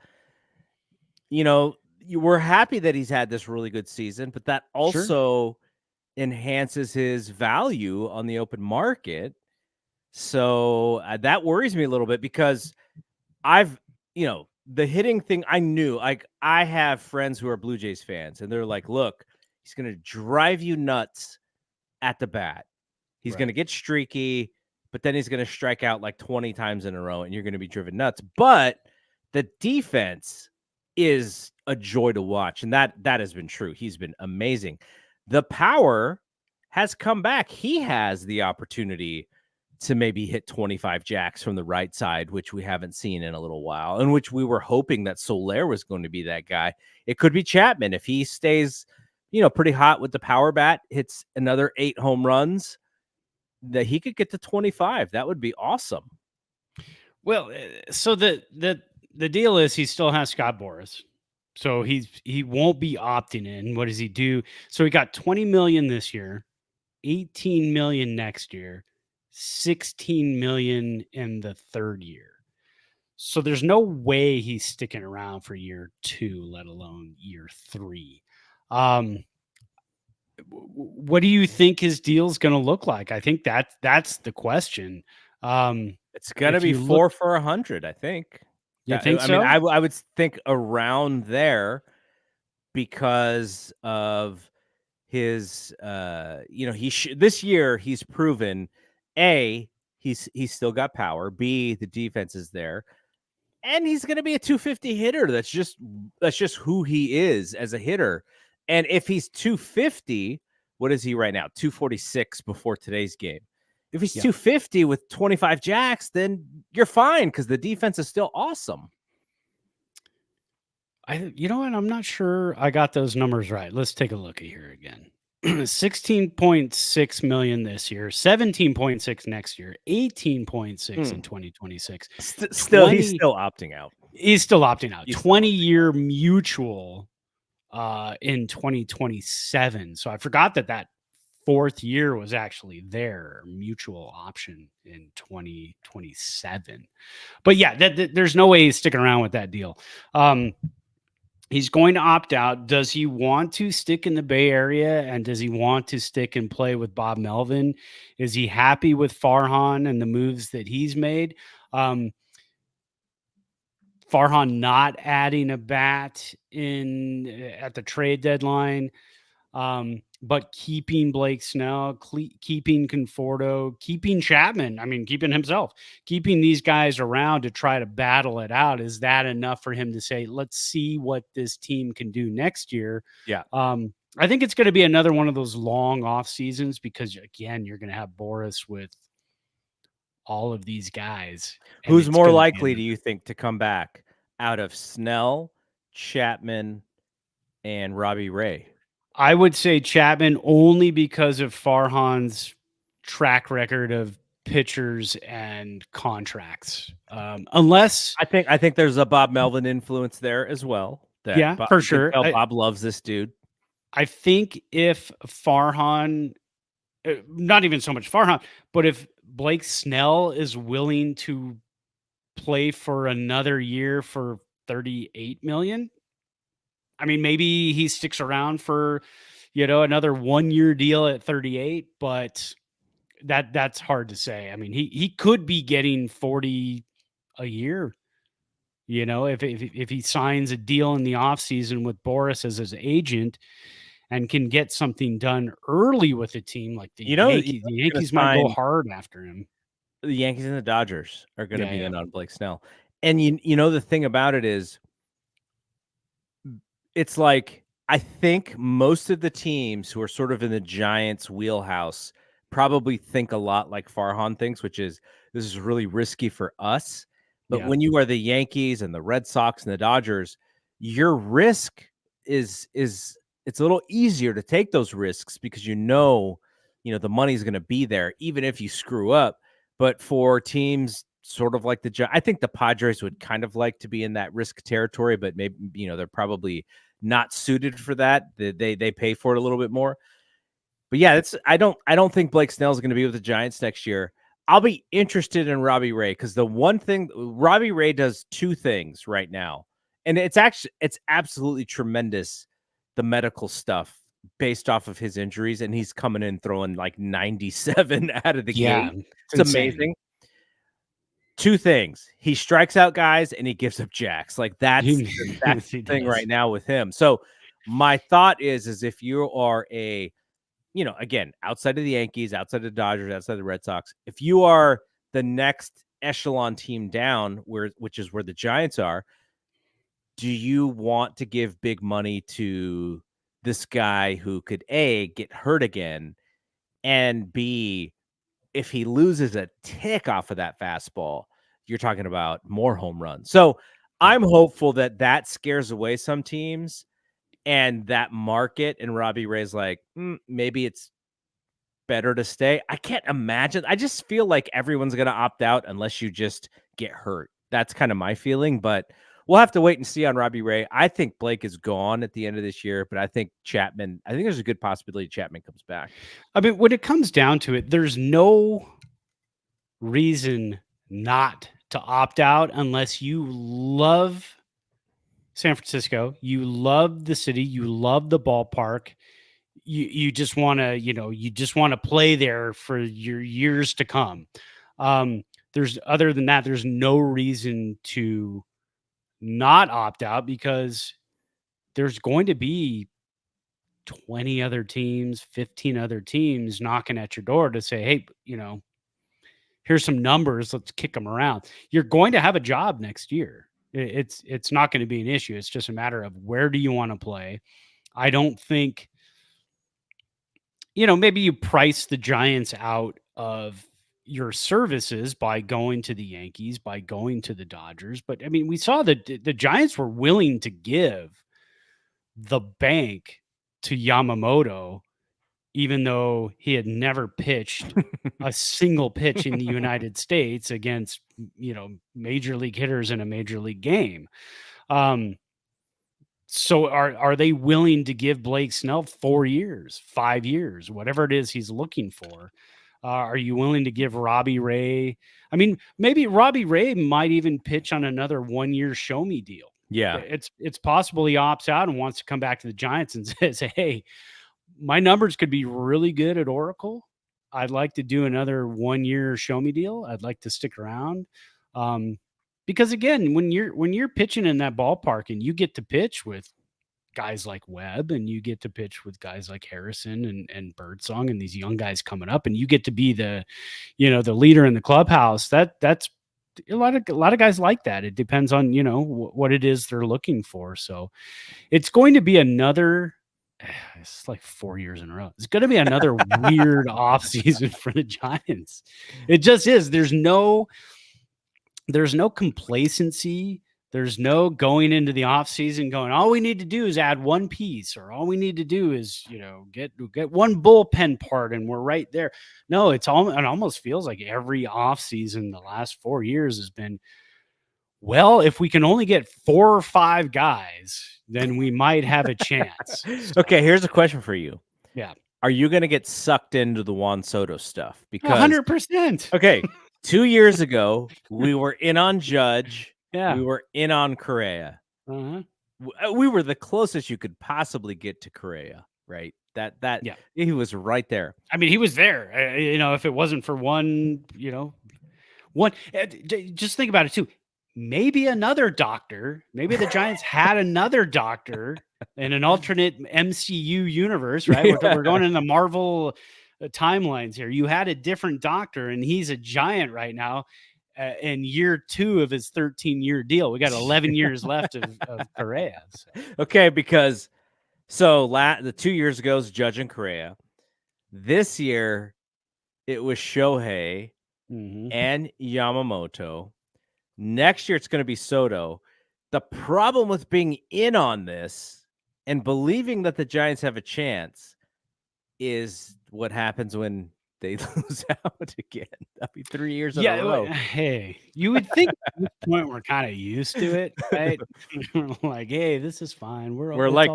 we're happy that he's had this really good season, but that also enhances his value on the open market. So that worries me a little bit, because the hitting thing, I knew, like, I have friends who are Blue Jays fans, and they're like, look, he's going to drive you nuts at the bat. He's going to get streaky, but then he's going to strike out like 20 times in a row, and you're going to be driven nuts. But the defense is a joy to watch, and that has been true. He's been amazing. The power has come back. He has the opportunity to maybe hit 25 jacks from the right side, which we haven't seen in a little while, and which we were hoping that Soler was going to be that guy. It could be Chapman if he stays, pretty hot with the power bat, hits another 8 home runs, that he could get to 25. That would be awesome. Well, so the deal is he still has Scott Boras, so he won't be opting in. What does he do? So he got $20 million this year, $18 million next year, $16 million in the 3rd year. So there's no way he's sticking around for year 2, let alone year 3. What do you think his deal's going to look like? I think that's the question. It's going to be 4 for 100, I think. You think so? I mean, I would think around there, because of his, this year he's proven, A, he's still got power. B, the defense is there, and he's going to be a 250 hitter. That's just who he is as a hitter. And if he's 250, what is he right now? 246 before today's game. If he's 250 with 25 jacks, then you're fine because the defense is still awesome. You know what? I'm not sure I got those numbers right. Let's take a look at here again. 16.6 million this year, 17.6 next year, 18.6 in 2026. Still, he's still opting out. He's still opting out. 20-year mutual in 2027. So I forgot that fourth year was actually their mutual option in 2027. But yeah, there's no way he's sticking around with that deal. He's going to opt out. Does he want to stick in the Bay Area, and does he want to stick and play with Bob Melvin? Is he happy with Farhan and the moves that he's made? Farhan not adding a bat at the trade deadline, but keeping Blake Snell, keeping Conforto, keeping Chapman. I mean, keeping himself, keeping these guys around to try to battle it out. Is that enough for him to say, let's see what this team can do next year? Yeah. I think it's going to be another one of those long off seasons because, again, you're going to have Boris with all of these guys. Who's more likely, do you think, to come back out of Snell, Chapman, and Robbie Ray? I would say Chapman only because of Farhan's track record of pitchers and contracts. Unless I think there's a Bob Melvin influence there as well. For sure. Bob loves this dude. I think if Farhan, not even so much Farhan, but if Blake Snell is willing to play for another year for $38 million, I mean, maybe he sticks around for, another 1-year deal at 38, but that's hard to say. I mean, he could be getting 40 a year, if he signs a deal in the offseason with Boris as his agent and can get something done early with a team like the Yankees. The Yankees might go hard after him. The Yankees and the Dodgers are going to be in on Blake Snell. And the thing about it is, it's like, I think most of the teams who are sort of in the Giants' wheelhouse probably think a lot like Farhan thinks, which is, this is really risky for us. But when you are the Yankees and the Red Sox and the Dodgers, your risk is it's a little easier to take those risks because the money's going to be there, even if you screw up. But for teams sort of like I think the Padres would kind of like to be in that risk territory, but maybe, they're probably not suited for that. They pay for it a little bit more. But yeah, I don't think Blake Snell is going to be with the Giants next year. I'll be interested in Robbie Ray because the one thing Robbie Ray does, two things right now, and it's absolutely tremendous, the medical stuff based off of his injuries, and he's coming in throwing like 97 out of the game. It's amazing. Two things: he strikes out guys and he gives up jacks. Like that's the thing right now with him. So my thought is if you are again, outside of the Yankees, outside of the Dodgers, outside of the Red Sox, if you are the next echelon team down, which is where the Giants are, do you want to give big money to this guy who could A, get hurt again, and B, if he loses a tick off of that fastball, you're talking about more home runs. So I'm hopeful that scares away some teams and that market, and Robbie Ray's like, maybe it's better to stay. I can't imagine. I just feel like everyone's going to opt out unless you just get hurt. That's kind of my feeling, but we'll have to wait and see on Robbie Ray. I think Blake is gone at the end of this year, but I think there's a good possibility Chapman comes back. I mean, when it comes down to it, there's no reason not to opt out unless you love San Francisco, you love the city, you love the ballpark. You just want to play there for your years to come. Other than that, there's no reason to not opt out because there's going to be 20 other teams, 15 other teams knocking at your door to say, hey, here's some numbers. Let's kick them around. You're going to have a job next year. It's not going to be an issue. It's just a matter of where do you want to play? I don't think, maybe you price the Giants out of your services by going to the Yankees, by going to the Dodgers. But I mean, we saw that the Giants were willing to give the bank to Yamamoto, even though he had never pitched a single pitch in the United States against, major league hitters in a major league game. So are they willing to give Blake Snell 4 years, 5 years, whatever it is he's looking for? Are you willing to give Robbie Ray? I mean, maybe Robbie Ray might even pitch on another 1-year show me deal. Yeah. It's possible he opts out and wants to come back to the Giants and says, hey, my numbers could be really good at Oracle. I'd like to do another 1-year show me deal. I'd like to stick around. Because again, when you're pitching in that ballpark and you get to pitch with guys like Webb and you get to pitch with guys like Harrison and Birdsong and these young guys coming up, and you get to be the leader in the clubhouse, that's a lot of guys like that. It depends on, what it is they're looking for. So it's going to be another, it's like 4 years in a row. It's going to be another weird offseason for the Giants. It just is. There's no complacency. There's no going into the offseason going, all we need to do is add one piece, or all we need to do is, get one bullpen part and we're right there. No, it almost feels like every offseason the last 4 years has been, well, if we can only get 4 or 5 guys, then we might have a chance. So, okay, here's a question for you. Yeah. Are you going to get sucked into the Juan Soto stuff? Because 100%. Okay, 2 years ago, we were in on Judge. Yeah. We were in on Correa. Uh-huh. We were the closest you could possibly get to Correa, right? That Yeah. He was right there. I mean, he was there. If it wasn't for one, just think about it too. Maybe another doctor, maybe the Giants had another doctor in an alternate MCU universe, right? We're going in the Marvel timelines here. You had a different doctor and he's a Giant right now in year 2 of his 13-year deal. We got 11 years left of Correa. So. Okay, because the 2 years ago was Judge and Correa. This year, it was Shohei and Yamamoto. Next year, it's going to be Soto. The problem with being in on this and believing that the Giants have a chance is what happens when they lose out again. That'd be 3 years in a row. Hey, you would think at this point we're kind of used to it, right? Like, hey, this is fine. We're like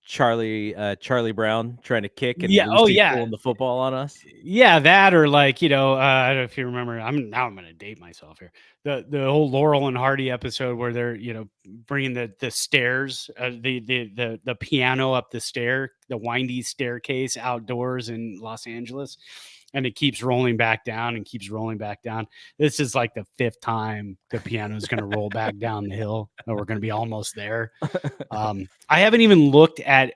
Charlie Brown trying to kick and pulling the football on us. Yeah, that, or like, I don't know if you remember. I'm going to date myself here. The whole Laurel and Hardy episode where they're bringing the stairs, the piano up the stair, the windy staircase outdoors in Los Angeles, and it keeps rolling back down and keeps rolling back down. This is like the 5th time the piano is going to roll back down the hill, and we're going to be almost there. I haven't even looked at.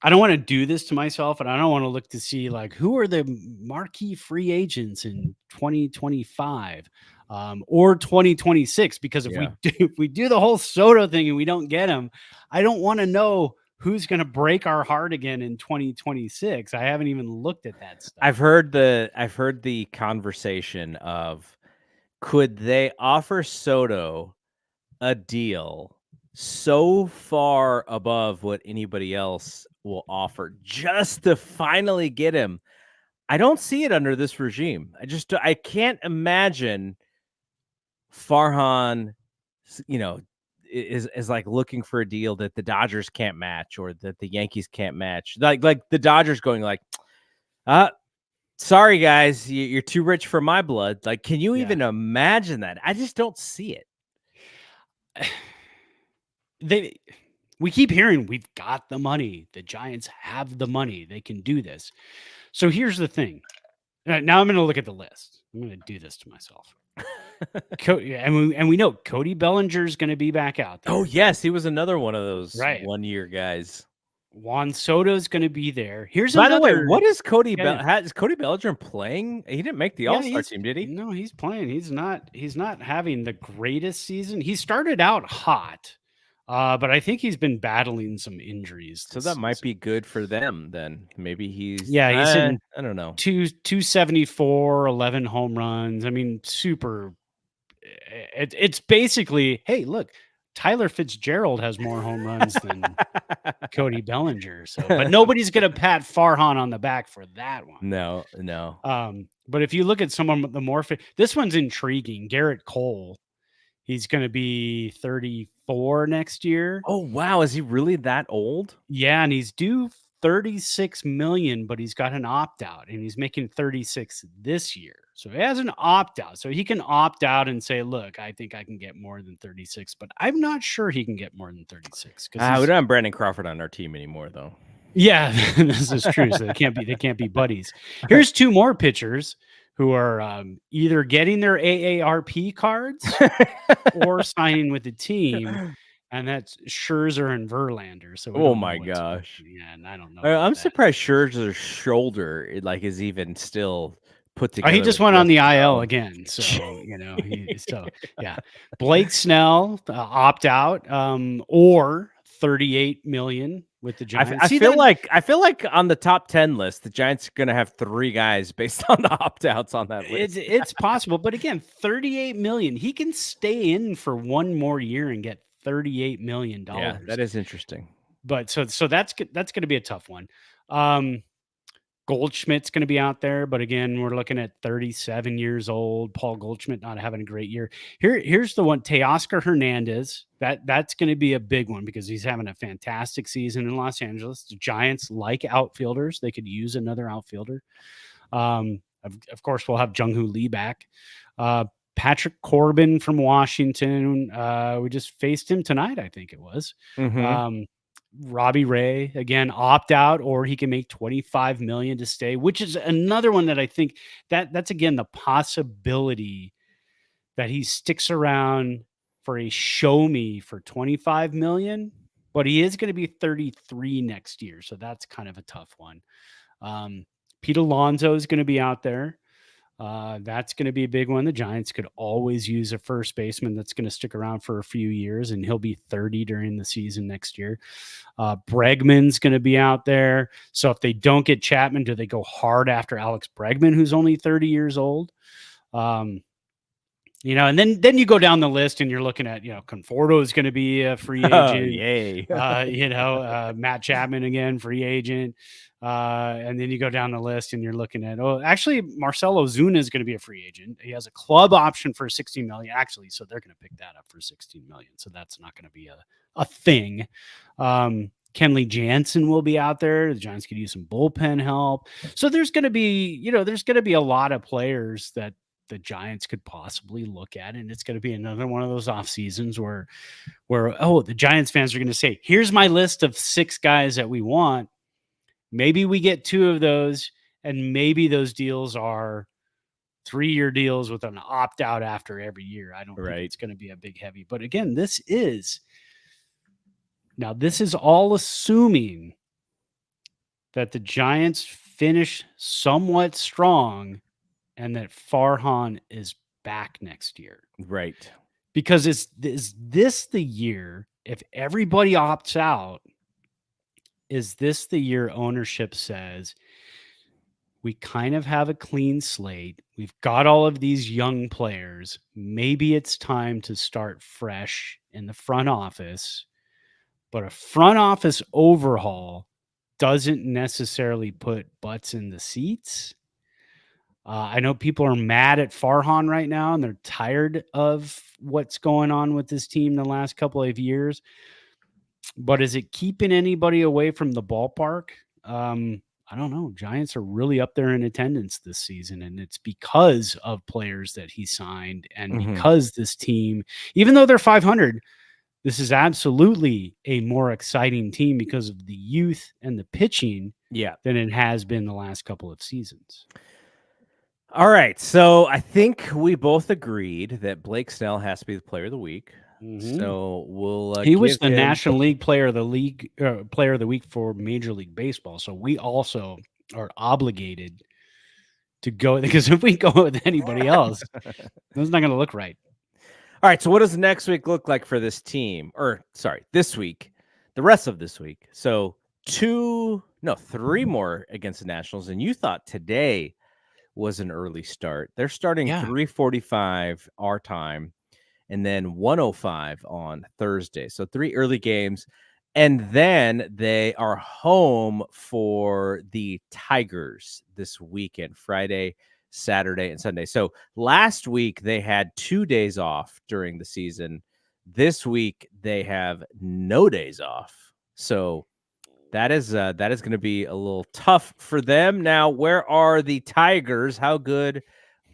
I don't want to do this to myself, and I don't want to look to see like who are the marquee free agents in 2025 or 2026. Because if we do the whole Soto thing and we don't get him, I don't want to know who's going to break our heart again in 2026. I haven't even looked at that stuff. I've heard the conversation of, could they offer Soto a deal so far above what anybody else will offer just to finally get him? I don't see it under this regime. I can't imagine Farhan, is like looking for a deal that the Dodgers can't match or that the Yankees can't match. Like the Dodgers going like, sorry guys, you're too rich for my blood. Like, can you even imagine that? I just don't see it. We keep hearing we've got the money. The Giants have the money. They can do this. So here's the thing. Now I'm going to look at the list. I'm going to do this to myself. And we know Cody Bellinger is going to be back out there. Oh yes, he was another one of those 1-year guys. Juan Soto's going to be there. By the way, what is Cody? Is Cody Bellinger playing? He didn't make the All-Star team, did he? No, he's playing. He's not having the greatest season. He started out hot. But I think he's been battling some injuries So this that might season. be good for them then. Maybe he's He's hitting I don't know. 274, 11 home runs. I mean, super. It's basically, hey, look, Tyler Fitzgerald has more home runs than Cody Bellinger. So, but nobody's gonna pat Farhan on the back for that one. No. But if you look at some of the more, this one's intriguing. Garrett Cole, he's going to be 34 next year. Oh wow, is he really that old? Yeah, and he's due 36 million, but he's got an opt out, and he's making 36 this year. So he has an opt out, so he can opt out and say, "Look, I think I can get more than 36," but I'm not sure he can get more than 36 We don't have Brandon Crawford on our team anymore, though. Yeah, this is true. So they can't be buddies. Here's two more pitchers who are either getting their AARP cards or signing with the team, and that's Scherzer and Verlander. So oh my gosh, and I don't know. I'm surprised Scherzer's shoulder is even still put together. He just went on the IL again, so yeah. Blake Snell opt out, or 38 million with the Giants. I feel like on the top 10 list, the Giants are going to have 3 guys based on the opt-outs on that list. It's possible, but again, 38 million. He can stay in for one more year and get $38 million. Yeah, that is interesting. But so that's going to be a tough one. Goldschmidt's going to be out there, but again, we're looking at 37 years old. Paul Goldschmidt not having a great year. Here's the one: Teoscar Hernandez. That's going to be a big one because he's having a fantastic season in Los Angeles. The Giants like outfielders; they could use another outfielder. Of course, we'll have Jung-Hoo Lee back. Patrick Corbin from Washington. We just faced him tonight, I think it was. Mm-hmm. Robbie Ray, again, opt out, or he can make 25 million to stay, which is another one that I think that's again the possibility that he sticks around for a show me for 25 million, but he is going to be 33 next year. So that's kind of a tough one. Pete Alonso is going to be out there. That's going to be a big one. The Giants could always use a first baseman that's going to stick around for a few years, and he'll be 30 during the season next year. Bregman's going to be out there. So if they don't get Chapman, do they go hard after Alex Bregman, who's only 30 years old? And then you go down the list and you're looking at, Conforto is going to be a free agent. Oh, yay. Matt Chapman again, free agent. And then you go down the list and you're looking at, actually Marcell Ozuna is going to be a free agent. He has a club option for 16 million actually. So they're going to pick that up for 16 million. So that's not going to be a thing. Kenley Jansen will be out there. The Giants could use some bullpen help. So there's going to be, a lot of players that the Giants could possibly look at. And it's going to be another one of those off seasons where the Giants fans are going to say, here's my list of 6 guys that we want. Maybe we get 2 of those, and maybe those deals are 3-year deals with an opt-out after every year. I don't think it's going to be a big heavy. But again, this is all assuming that the Giants finish somewhat strong and that Farhan is back next year. Right. Because is this the year, if everybody opts out, is this the year ownership says, we kind of have a clean slate. We've got all of these young players. Maybe it's time to start fresh in the front office. But a front office overhaul doesn't necessarily put butts in the seats. I know people are mad at Farhan right now, and they're tired of what's going on with this team the last couple of years. But is it keeping anybody away from the ballpark? I don't know. Giants are really up there in attendance this season, and it's because of players that he signed, and because this team, even though they're 500, this is absolutely a more exciting team because of the youth and the pitching than it has been the last couple of seasons. All right. So I think we both agreed that Blake Snell has to be the player of the week. Mm-hmm. So we'll he was the National League player of the week for Major League Baseball. So we also are obligated to go, because if we go with anybody else, it's not going to look right. All right, so what does next week look like for this team? Or sorry, this week, the rest of this week. So 3 more against the Nationals, and you thought today was an early start. They're starting 3:45 our time, and then 1:05 on Thursday. So 3 early games, and then they are home for the Tigers this weekend, Friday, Saturday, and Sunday. So last week they had 2 days off during the season. This week they have no days off. So that is going to be a little tough for them. Now, where are the Tigers? How good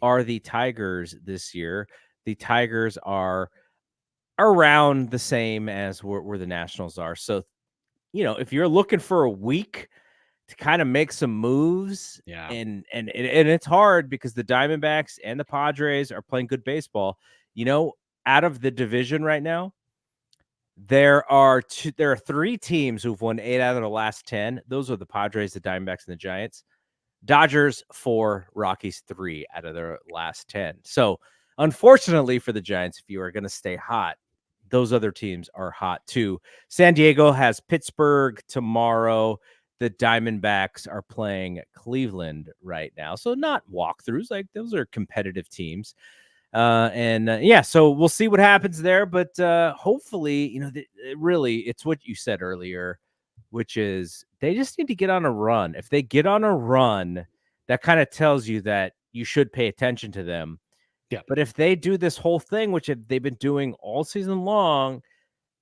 are the Tigers this year? The Tigers are around the same as where the Nationals are. So, if you're looking for a week to kind of make some moves, and it's hard because the Diamondbacks and the Padres are playing good baseball. Out of the division right now, there are 3 teams who've won 8 out of the last 10. Those are the Padres, the Diamondbacks, and the Giants. Dodgers 4, Rockies 3 out of their last 10. So, unfortunately for the Giants, if you are going to stay hot, those other teams are hot too. San Diego has Pittsburgh tomorrow. The Diamondbacks are playing Cleveland right now. So not walkthroughs, like those are competitive teams. So we'll see what happens there. But hopefully, really, it's what you said earlier, which is they just need to get on a run. If they get on a run, that kind of tells you that you should pay attention to them. Yeah. But if they do this whole thing, which they've been doing all season long,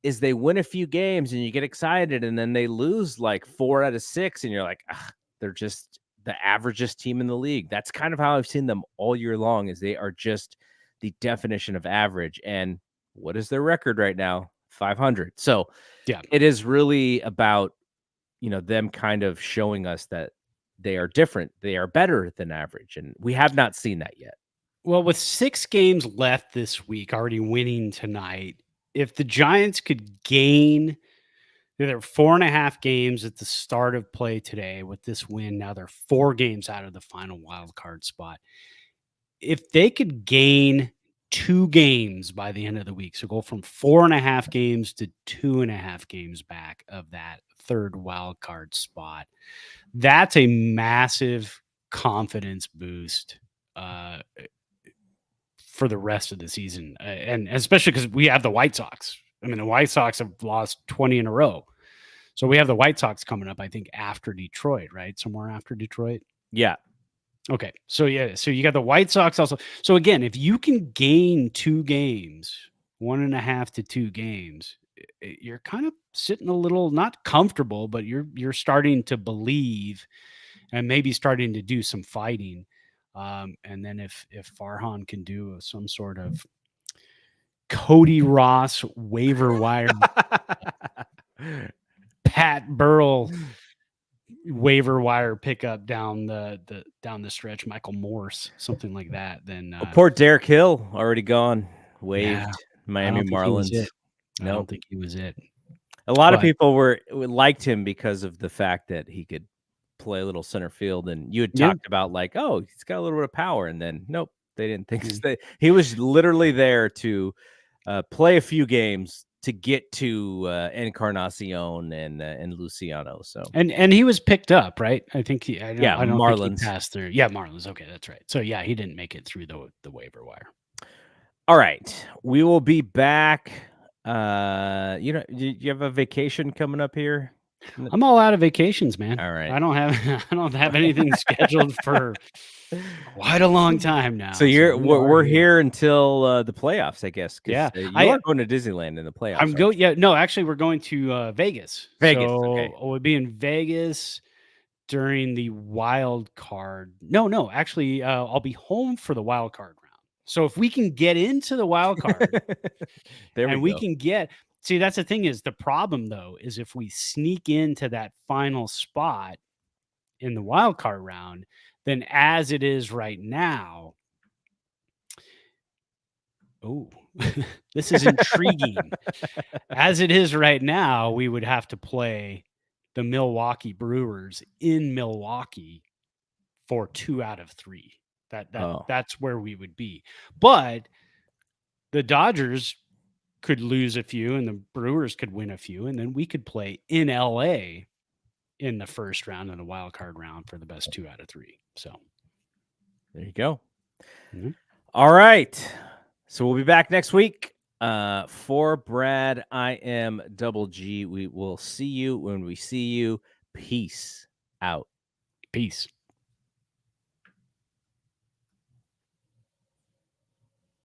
is they win a few games and you get excited and then they lose like 4 out of 6 and you're like, they're just the averagest team in the league. That's kind of how I've seen them all year long, is they are just the definition of average. And what is their record right now? 500. So it is really about, them kind of showing us that they are different. They are better than average. And we have not seen that yet. Well, with 6 games left this week, already winning tonight, if the Giants could gain, there are 4.5 games at the start of play today with this win. Now they're 4 games out of the final wild card spot. If they could gain 2 games by the end of the week, so go from 4.5 games to 2.5 games back of that third wild card spot, that's a massive confidence boost for the rest of the season, and especially because we have the White Sox. I mean, the White Sox have lost 20 in a row. So we have the White Sox coming up, I think, after Detroit, right? Somewhere after Detroit. Yeah. Okay. So you got the White Sox also. So again, if you can gain 2 games, 1.5 to 2 games, you're kind of sitting a little not comfortable, but you're starting to believe and maybe starting to do some fighting. And then if Farhan can do some sort of Cody Ross waiver wire, Pat Burrell waiver wire pickup down the stretch, Michael Morse, something like that, then poor Derek Hill already gone, waived. Miami Marlins. I don't think he was it. A lot of people liked him because of the fact that he could play a little center field, and you had talked about like, oh, he's got a little bit of power, and then nope, they didn't think he was literally there to play a few games to get to Encarnacion and Luciano. So and he was picked up, right? I think I don't Marlins. think he passed through. Yeah, Marlins. Okay, that's right. So yeah, he didn't make it through the waiver wire. All right, we will be back. You have a vacation coming up here? I'm all out of vacations, man. All right. I don't have anything scheduled for quite a long time now. So we're here until the playoffs, I guess. Yeah, you are going to Disneyland in the playoffs. Yeah, no, actually, we're going to Vegas. Okay. We'll be in Vegas during the wild card. No, actually, I'll be home for the wild card round. So if we can get into the wild card, we can get. See, that's the thing is the problem though is if we sneak into that final spot in the wild card round, then as it is right now, this is intriguing. As it is right now, we would have to play the Milwaukee Brewers in Milwaukee for 2 out of 3. That's where we would be. But the Dodgers could lose a few and the Brewers could win a few, and then we could play in LA in the first round and the wild card round for the best 2 out of 3. So there you go. Mm-hmm. All right. So we'll be back next week. For Brad, I am Double G. We will see you when we see you. Peace out. Peace.